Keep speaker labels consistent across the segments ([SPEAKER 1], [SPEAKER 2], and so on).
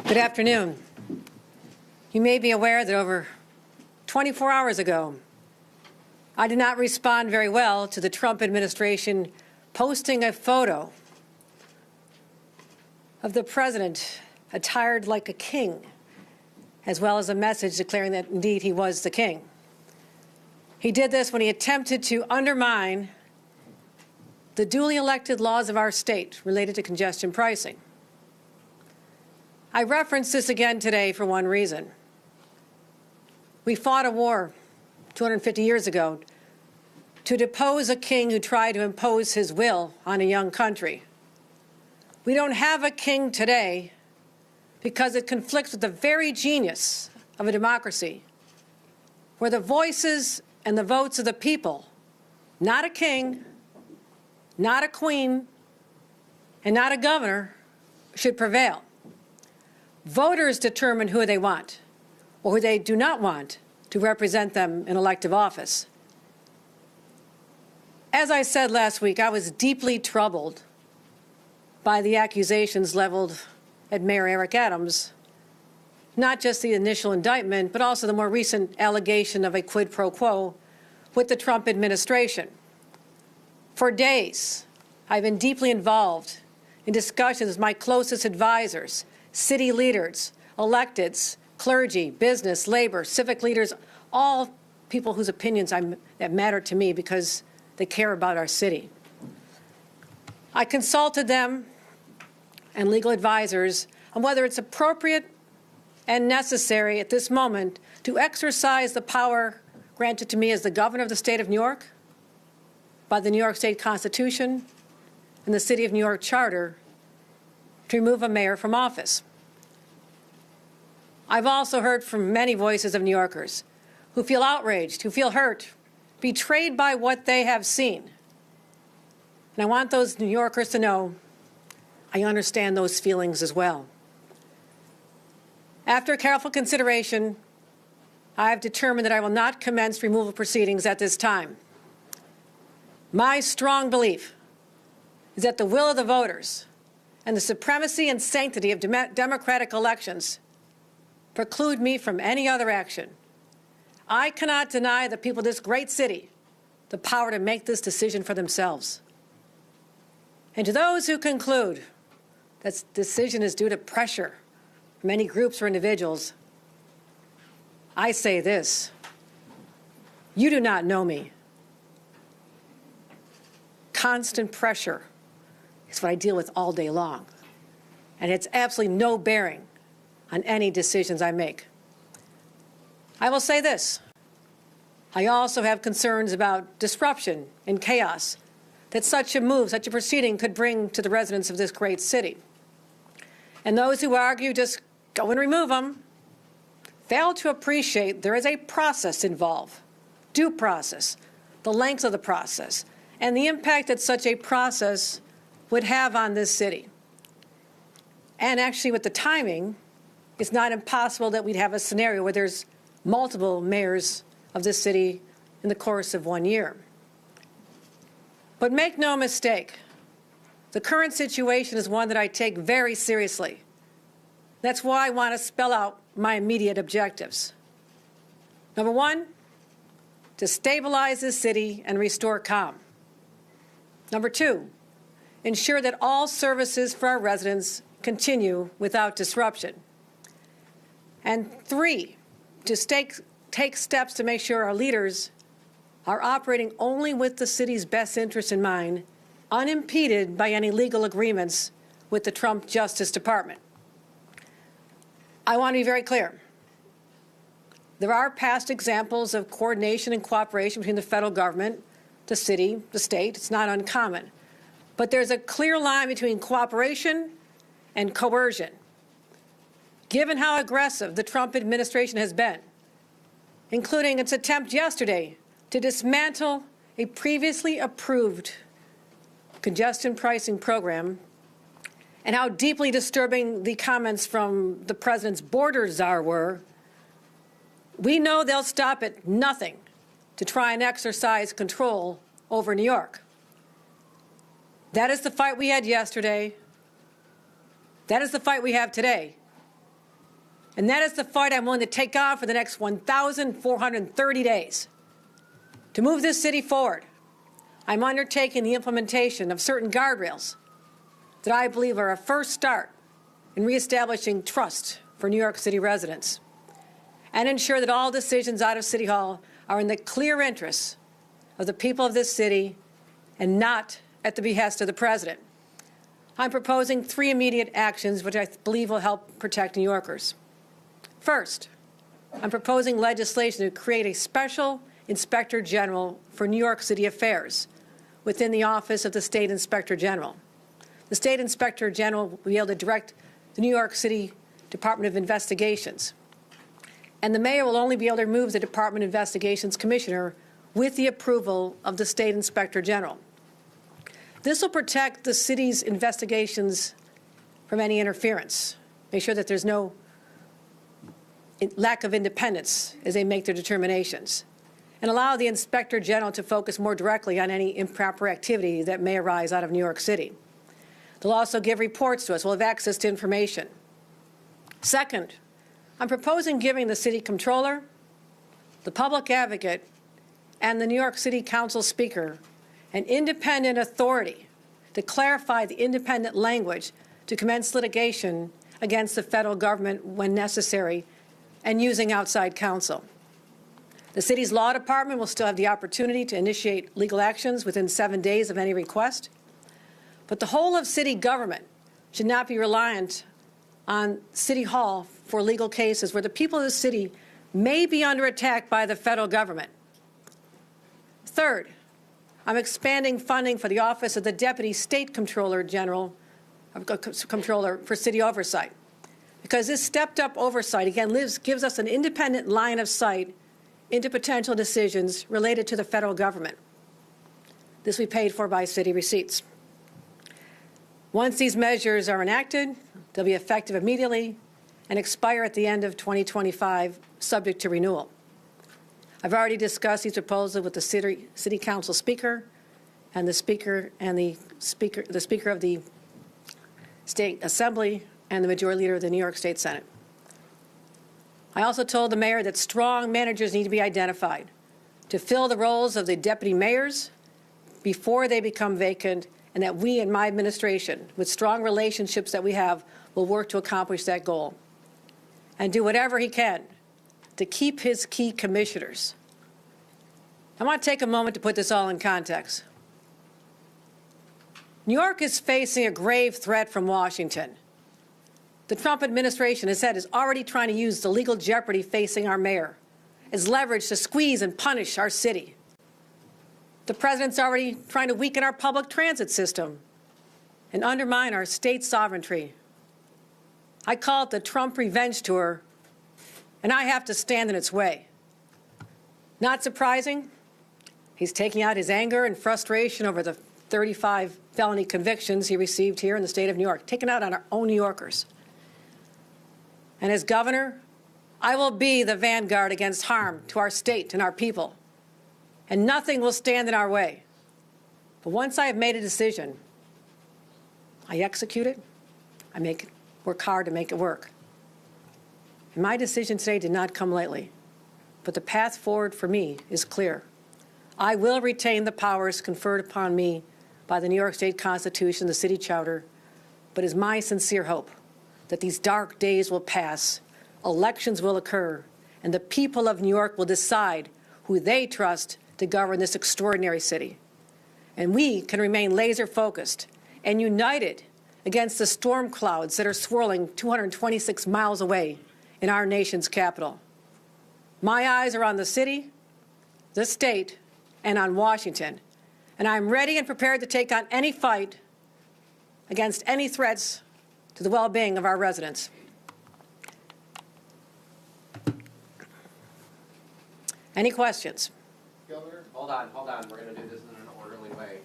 [SPEAKER 1] Good afternoon. You may be aware that over 24 hours ago, I did not respond very well to the Trump administration posting a photo of the president attired like a king, as well as a message declaring that indeed he was the king. He did this when he attempted to undermine the duly elected laws of our state related to congestion pricing. I reference this again today for one reason. We fought a war 250 years ago to depose a king who tried to impose his will on a young country. We don't have a king today because it conflicts with the very genius of a democracy, where the voices and the votes of the people, not a king, not a queen, and not a governor, should prevail. Voters determine who they want or who they do not want to represent them in elective office. As I said last week, I was deeply troubled by the accusations leveled at Mayor Eric Adams, not just the initial indictment, but also the more recent allegation of a quid pro quo with the Trump administration. For days, I've been deeply involved in discussions with my closest advisors, city leaders, electeds, clergy, business, labor, civic leaders, all people whose opinions that matter to me because they care about our city. I consulted them and legal advisors on whether it's appropriate and necessary at this moment to exercise the power granted to me as the governor of the state of New York by the New York State Constitution and the City of New York Charter to remove a mayor from office. I've also heard from many voices of New Yorkers who feel outraged, who feel hurt, betrayed by what they have seen. And I want those New Yorkers to know I understand those feelings as well. After careful consideration, I have determined that I will not commence removal proceedings at this time. My strong belief is that the will of the voters and the supremacy and sanctity of democratic elections preclude me from any other action. I cannot deny the people of this great city the power to make this decision for themselves. And to those who conclude that this decision is due to pressure from any groups or individuals, I say this: you do not know me. Constant pressure is what I deal with all day long, and it's absolutely no bearing on any decisions I make. I will say this: I also have concerns about disruption and chaos that such a move, such a proceeding could bring to the residents of this great city. And those who argue just go and remove them fail to appreciate there is a process involved, due process, the length of the process, and the impact that such a process would have on this city. And actually, with the timing, it's not impossible that we'd have a scenario where there's multiple mayors of this city in the course of 1 year. But make no mistake, the current situation is one that I take very seriously. That's why I want to spell out my immediate objectives. Number one, to stabilize this city and restore calm. Number two, ensure that all services for our residents continue without disruption. And three, to take steps to make sure our leaders are operating only with the city's best interests in mind, unimpeded by any legal agreements with the Trump Justice Department. I want to be very clear. There are past examples of coordination and cooperation between the federal government, the city, the state. It's not uncommon. But there's a clear line between cooperation and coercion. Given how aggressive the Trump administration has been, including its attempt yesterday to dismantle a previously approved congestion pricing program, and how deeply disturbing the comments from the president's border czar were, we know they'll stop at nothing to try and exercise control over New York. That is the fight we had yesterday. That is the fight we have today. And that is the fight I'm willing to take on for the next 1,430 days. To move this city forward, I'm undertaking the implementation of certain guardrails that I believe are a first start in reestablishing trust for New York City residents, and ensure that all decisions out of City Hall are in the clear interests of the people of this city and not at the behest of the President. I'm proposing 3 immediate actions which I believe will help protect New Yorkers. First, I'm proposing legislation to create a special Inspector General for New York City affairs within the Office of the State Inspector General. The State Inspector General will be able to direct the New York City Department of Investigations, and the mayor will only be able to remove the Department of Investigations commissioner with the approval of the State Inspector General. This will protect the city's investigations from any interference, make sure that there's no lack of independence as they make their determinations, and allow the Inspector General to focus more directly on any improper activity that may arise out of New York City. They'll also give reports to us. We'll have access to information. Second, I'm proposing giving the city comptroller, the public advocate, and the New York City Council Speaker an independent authority to clarify the independent language to commence litigation against the federal government when necessary and using outside counsel. The city's law department will still have the opportunity to initiate legal actions within 7 days of any request, but the whole of city government should not be reliant on City Hall for legal cases where the people of the city may be under attack by the federal government. Third, I'm expanding funding for the Office of the Deputy State Comptroller General, Comptroller for City Oversight, because this stepped-up oversight, again, gives us an independent line of sight into potential decisions related to the federal government. This will be paid for by city receipts. Once these measures are enacted, they'll be effective immediately and expire at the end of 2025, subject to renewal. I've already discussed these proposals with the City Council Speaker and the Speaker of the State Assembly and the Majority Leader of the New York State Senate. I also told the mayor that strong managers need to be identified to fill the roles of the deputy mayors before they become vacant, and that we in my administration, with strong relationships that we have, will work to accomplish that goal and do whatever he can to keep his key commissioners. I want to take a moment to put this all in context. New York is facing a grave threat from Washington. The Trump administration has said is already trying to use the legal jeopardy facing our mayor as leverage to squeeze and punish our city. The president's already trying to weaken our public transit system and undermine our state sovereignty. I call it the Trump revenge tour, and I have to stand in its way. Not surprising, he's taking out his anger and frustration over the 35 felony convictions he received here in the state of New York, taken out on our own New Yorkers. And as governor, I will be the vanguard against harm to our state and our people, and nothing will stand in our way. But once I have made a decision, I execute it, work hard to make it work. And my decision today did not come lightly, but the path forward for me is clear. I will retain the powers conferred upon me by the New York State Constitution, the City Charter, but it is my sincere hope that these dark days will pass, elections will occur, and the people of New York will decide who they trust to govern this extraordinary city. And we can remain laser-focused and united against the storm clouds that are swirling 226 miles away in our nation's capital. My eyes are on the city, the state, and on Washington, and I'm ready and prepared to take on any fight against any threats to the well-being of our residents. Any questions?
[SPEAKER 2] Governor, hold on. We're going to do this in an orderly way.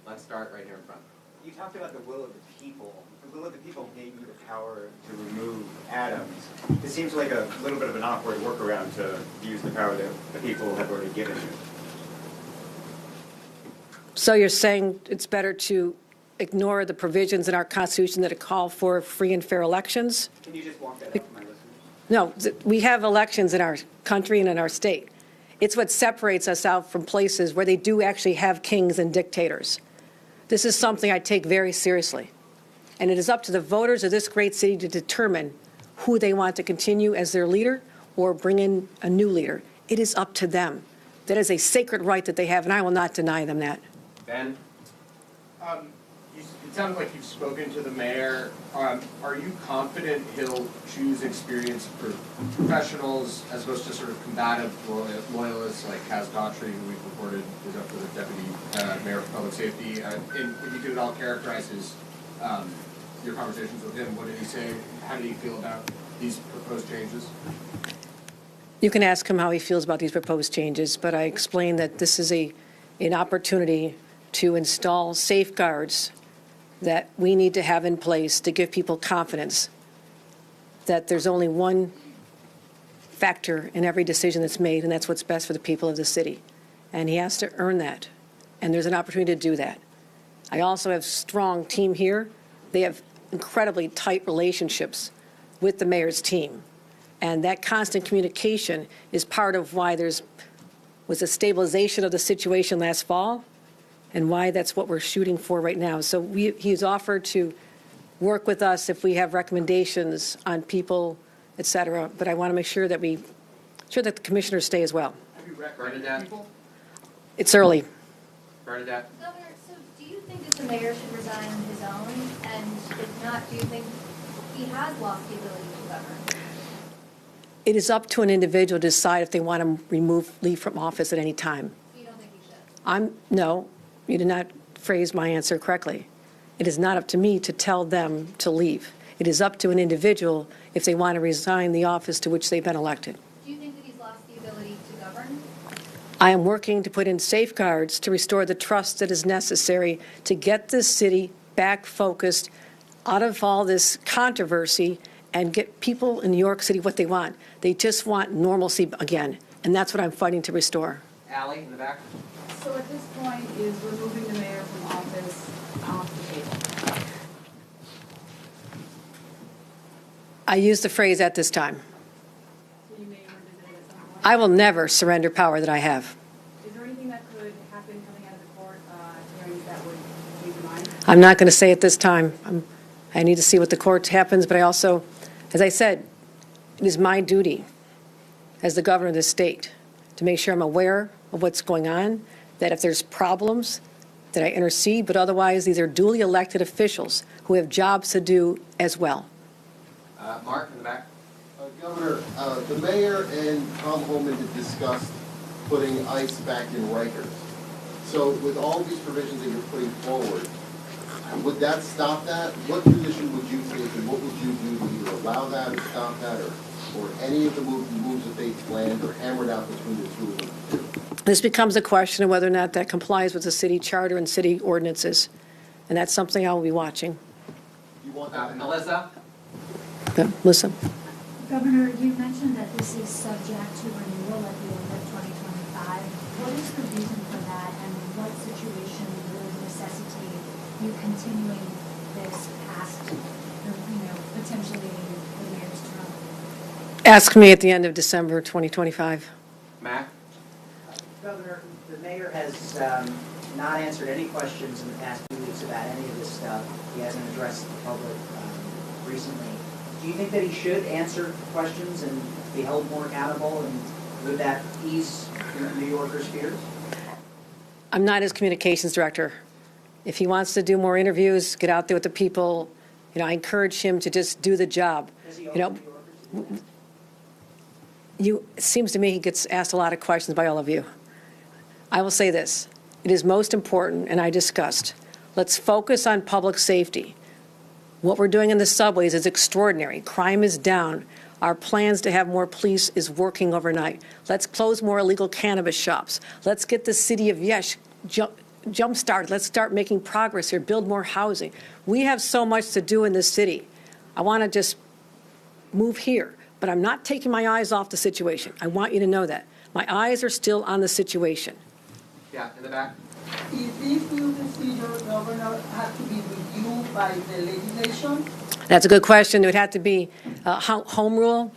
[SPEAKER 2] Let's start right here in front.
[SPEAKER 3] You talked about the will of the people. The will of the people gave you the power to remove Adams. It seems like a little bit of an awkward workaround to use the power that the people have already given you.
[SPEAKER 1] So you're saying it's better to ignore the provisions in our Constitution that call for free and fair elections?
[SPEAKER 3] Can you just walk that up for my listeners?
[SPEAKER 1] No, we have elections in our country and in our state. It's what separates us out from places where they do actually have kings and dictators. This is something I take very seriously. And it is up to the voters of this great city to determine who they want to continue as their leader or bring in a new leader. It is up to them. That is a sacred right that they have, and I will not deny them that.
[SPEAKER 2] Ben?
[SPEAKER 4] It sounds like you've spoken to the mayor. Are you confident he'll choose experienced professionals as opposed to sort of combative loyalists like Kaz Daughtry, who we've reported is up for the deputy mayor for public safety? And if you could at all characterize your conversations with him, what did he say? How did he feel about these proposed changes?
[SPEAKER 1] You can ask him how he feels about these proposed changes, but I explained that this is an opportunity to install safeguards that we need to have in place to give people confidence that there's only one factor in every decision that's made, and that's what's best for the people of the city. And he has to earn that, and there's an opportunity to do that. I also have a strong team here. They have incredibly tight relationships with the mayor's team, and that constant communication is part of why was a stabilization of the situation last fall, and why that's what we're shooting for right now. So he's offered to work with us if we have recommendations on people, et cetera, but I want to make sure that the commissioners stay as well.
[SPEAKER 4] Have you recommended people?
[SPEAKER 1] It's early.
[SPEAKER 2] Bernadette?
[SPEAKER 5] Governor, so do you think that the mayor should resign on his own? And if not, do you think he has lost the ability to govern?
[SPEAKER 1] It is up to an individual to decide if they want to leave from office at any time.
[SPEAKER 5] You don't think he should?
[SPEAKER 1] No, you did not phrase my answer correctly. It is not up to me to tell them to leave. It is up to an individual if they want to resign the office to which they've been elected.
[SPEAKER 5] Do you think that he's lost the ability to govern?
[SPEAKER 1] I am working to put in safeguards to restore the trust that is necessary to get this city back focused out of all this controversy and get people in New York City what they want. They just want normalcy again, and that's what I'm fighting to restore.
[SPEAKER 2] Allie in the back?
[SPEAKER 6] So at this point, is removing the mayor from office off the table?
[SPEAKER 1] I use the phrase "at this time."
[SPEAKER 6] So you may revisit it at some point?
[SPEAKER 1] I will never surrender power that I have.
[SPEAKER 6] Is there anything that could happen coming out of the court hearings that would change your mind?
[SPEAKER 1] I'm not going to say at this time. I need to see what the court happens, but I also, as I said, it is my duty as the governor of this state to make sure I'm aware of what's going on, that if there's problems, that I intercede, but otherwise these are duly elected officials who have jobs to do as well.
[SPEAKER 2] Mark in the back?
[SPEAKER 7] Governor, the mayor and Tom Homan had discussed putting ICE back in Rikers. So with all these provisions that you're putting forward, would that stop that? What position would you take, and what would you do to either allow that or stop that, or any of the moves that they planned or hammered out between the two of them?
[SPEAKER 1] This becomes a question of whether or not that complies with the city charter and city ordinances, and that's something I will be watching.
[SPEAKER 7] You want that?
[SPEAKER 2] Melissa?
[SPEAKER 1] Listen.
[SPEAKER 8] Governor, you mentioned that this is subject to renewal at the end of 2025. What is the reason for that, and what situation would necessitate you continuing this past, potentially the mayor's term?
[SPEAKER 1] Ask me at the end of December 2025.
[SPEAKER 2] Mac?
[SPEAKER 9] Governor, the mayor has not answered any questions in the past few weeks about any of this stuff. He hasn't addressed the public recently. Do you think that he should answer questions and be held more accountable, and would that ease New Yorkers' fears?
[SPEAKER 1] I'm not his communications director. If he wants to do more interviews, get out there with the people, I encourage him to just do the job.
[SPEAKER 9] Does he owe New Yorkers to do that?
[SPEAKER 1] It seems to me he gets asked a lot of questions by all of you. I will say this. It is most important, and I discussed, let's focus on public safety. What we're doing in the subways is extraordinary. Crime is down. Our plans to have more police is working overnight. Let's close more illegal cannabis shops. Let's get the city of Yesh jump-started. Let's start making progress here, build more housing. We have so much to do in this city. I want to just move here, but I'm not taking my eyes off the situation. I want you to know that. My eyes are still on the situation.
[SPEAKER 2] Yeah, in the back?
[SPEAKER 10] Is this new procedure, Governor, have to be reviewed by the legislation?
[SPEAKER 1] That's a good question. It would have to be home rule.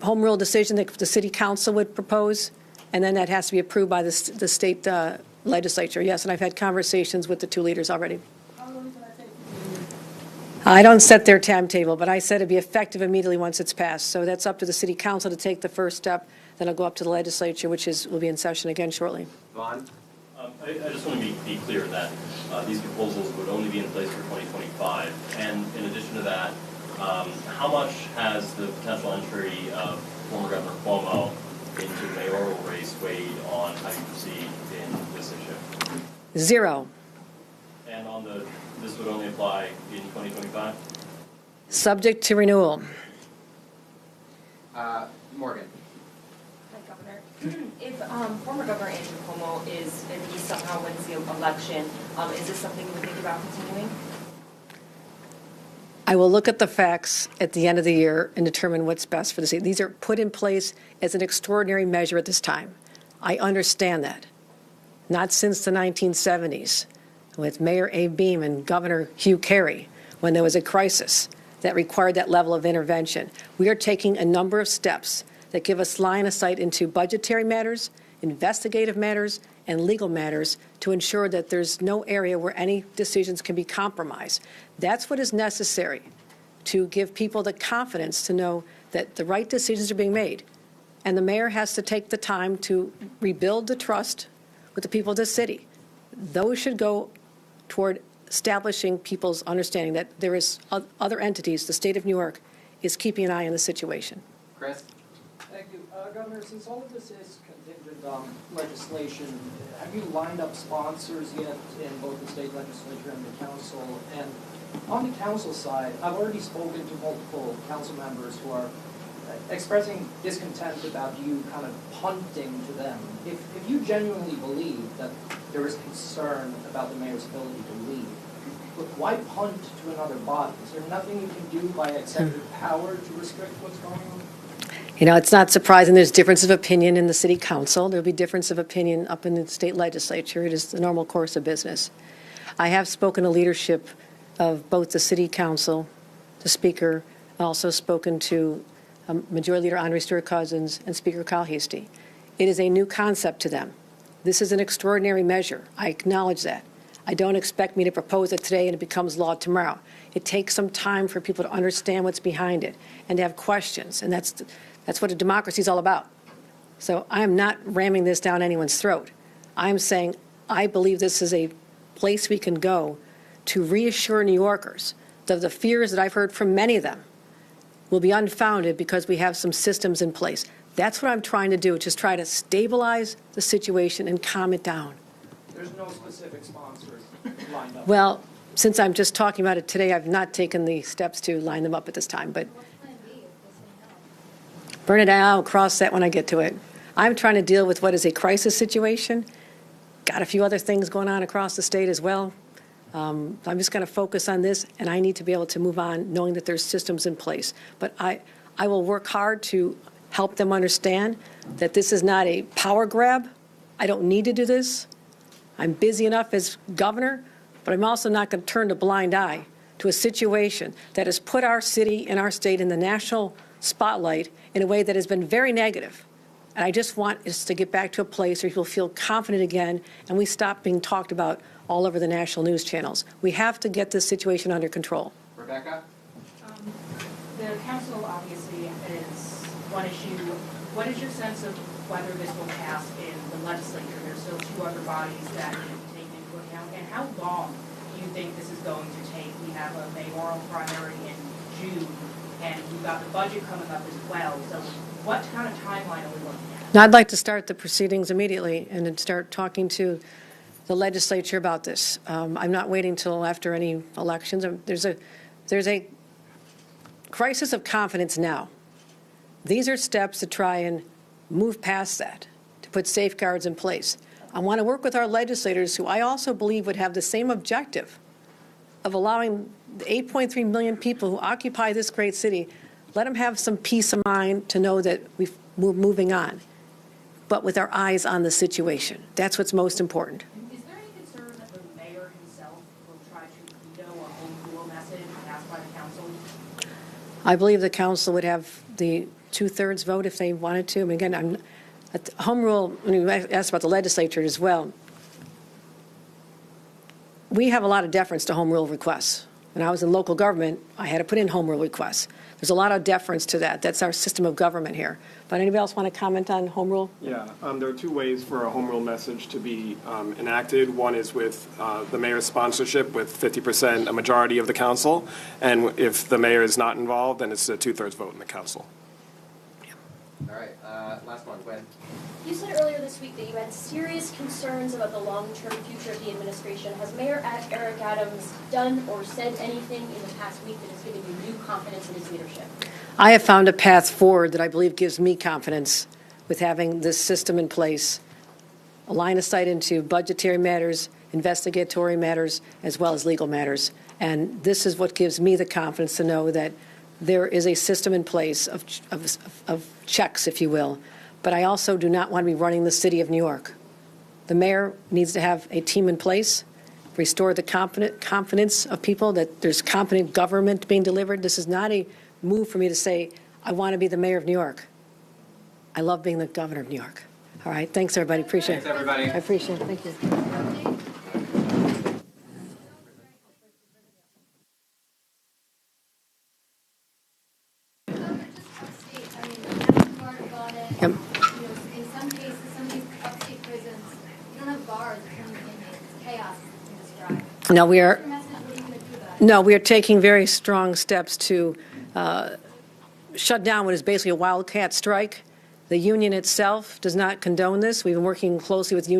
[SPEAKER 1] home rule decision that the city council would propose, and then that has to be approved by the state legislature. Yes, and I've had conversations with the two leaders already.
[SPEAKER 10] How long can I take to do?
[SPEAKER 1] I don't set their timetable, but I said it'd be effective immediately once it's passed. So that's up to the city council to take the first step. Then it'll go up to the legislature, which will be in session again shortly.
[SPEAKER 2] Vaughn?
[SPEAKER 11] I just want to be clear that these proposals would only be in place for 2025. And in addition to that, how much has the potential entry of former Governor Cuomo into the mayoral race weighed on how you proceed in this issue?
[SPEAKER 1] 0.
[SPEAKER 11] And this would only apply in 2025?
[SPEAKER 1] Subject to renewal.
[SPEAKER 2] Morgan?
[SPEAKER 12] Hi, Governor. If former Governor Andrew Cuomo if he somehow wins the election, is this something you would think about continuing?
[SPEAKER 1] I will look at the facts at the end of the year and determine what's best for the city. These are put in place as an extraordinary measure at this time. I understand that. Not since the 1970s with Mayor Abe Beame and Governor Hugh Carey when there was a crisis that required that level of intervention. We are taking a number of steps that give us line of sight into budgetary matters, investigative matters, and legal matters to ensure that there's no area where any decisions can be compromised. That's what is necessary to give people the confidence to know that the right decisions are being made. And the mayor has to take the time to rebuild the trust with the people of this city. Those should go toward establishing people's understanding that there is other entities, the state of New York, is keeping an eye on the situation.
[SPEAKER 2] Chris?
[SPEAKER 13] Thank you. Governor, since all of this is contingent on legislation, have you lined up sponsors yet in both the state legislature and the council? And on the council side, I've already spoken to multiple council members who are expressing discontent about you kind of punting to them. If you genuinely believe that there is concern about the mayor's ability to lead, why punt to another body? Is there nothing you can do by executive power to restrict what's going on?
[SPEAKER 1] You know, it's not surprising there's difference of opinion in the city council. There'll be difference of opinion up in the state legislature. It is the normal course of business. I have spoken to leadership of both the city council, the speaker, also spoken to Majority Leader Andre Stewart-Cousins and Speaker Kyle Hasty. It is a new concept to them. This is an extraordinary measure. I acknowledge that. I don't expect me to propose it today and it becomes law tomorrow. It takes some time for people to understand what's behind it and to have questions, and that's what a democracy is all about. So I am not ramming this down anyone's throat. I'm saying I believe this is a place we can go to reassure New Yorkers that the fears that I've heard from many of them will be unfounded because we have some systems in place. That's what I'm trying to do, just try to stabilize the situation and calm it down.
[SPEAKER 13] There's no specific sponsors lined up.
[SPEAKER 1] Well, since I'm just talking about it today, I've not taken the steps to line them up at this time, but burn it out, I'll cross that when I get to it. I'm trying to deal with what is a crisis situation. Got a few other things going on across the state as well. I'm just going to focus on this, and I need to be able to move on knowing that there's systems in place. But I will work hard to help them understand that this is not a power grab. I don't need to do this. I'm busy enough as governor, but I'm also not going to turn a blind eye to a situation that has put our city and our state in the national spotlight in a way that has been very negative. And I just want us to get back to a place where people feel confident again and we stop being talked about all over the national news channels. We have to get this situation under control.
[SPEAKER 2] Rebecca?
[SPEAKER 14] The council obviously is one issue. What is your sense of whether this will pass in the legislature? There's still two other bodies that need to be taken into account. And how long do you think this is going to take? We have a mayoral primary in June, and we've got the budget coming up as well. So what kind of timeline are we looking at?
[SPEAKER 1] Now, I'd like to start the proceedings immediately and then start talking to the legislature about this. I'm not waiting till after any elections. There's a crisis of confidence now. These are steps to try and move past that, to put safeguards in place. I want to work with our legislators who I also believe would have the same objective of allowing the 8.3 million people who occupy this great city, let them have some peace of mind to know that we're moving on, but with our eyes on the situation. That's what's most important.
[SPEAKER 14] Is there any concern that the mayor himself will try to veto a home rule message passed by the council?
[SPEAKER 1] I believe the council would have the 2/3 vote if they wanted to. I mean, again, home rule, when you asked about the legislature as well, we have a lot of deference to home rule requests. When I was in local government, I had to put in home rule requests. There's a lot of deference to that. That's our system of government here. But anybody else want to comment on home rule?
[SPEAKER 15] Yeah, there are two ways for a home rule message to be enacted. One is with the mayor's sponsorship with 50%, a majority of the council. And if the mayor is not involved, then it's a 2/3 vote in the council.
[SPEAKER 2] All right, last one, Gwen.
[SPEAKER 16] You said earlier this week that you had serious concerns about the long-term future of the administration. Has Mayor Eric Adams done or said anything in the past week that has given you new confidence in his leadership?
[SPEAKER 1] I have found a path forward that I believe gives me confidence with having this system in place, a line of sight into budgetary matters, investigatory matters, as well as legal matters. And this is what gives me the confidence to know that there is a system in place of checks, if you will. But I also do not want to be running the city of New York. The mayor needs to have a team in place, restore the confidence of people that there's competent government being delivered. This is not a move for me to say, I want to be the mayor of New York. I love being the governor of New York. All right, thanks, everybody. Appreciate it.
[SPEAKER 2] Thanks, everybody.
[SPEAKER 1] I appreciate it. Thank you. Yep.
[SPEAKER 5] In some cases, some of these upstate prisons, you don't have bars, it's chaos in this drive.
[SPEAKER 1] No, we are.
[SPEAKER 5] What's your message? What are you going to do about it?
[SPEAKER 1] No, we are taking very strong steps to shut down what is basically a wildcat strike. The union itself does not condone this. We've been working closely with unions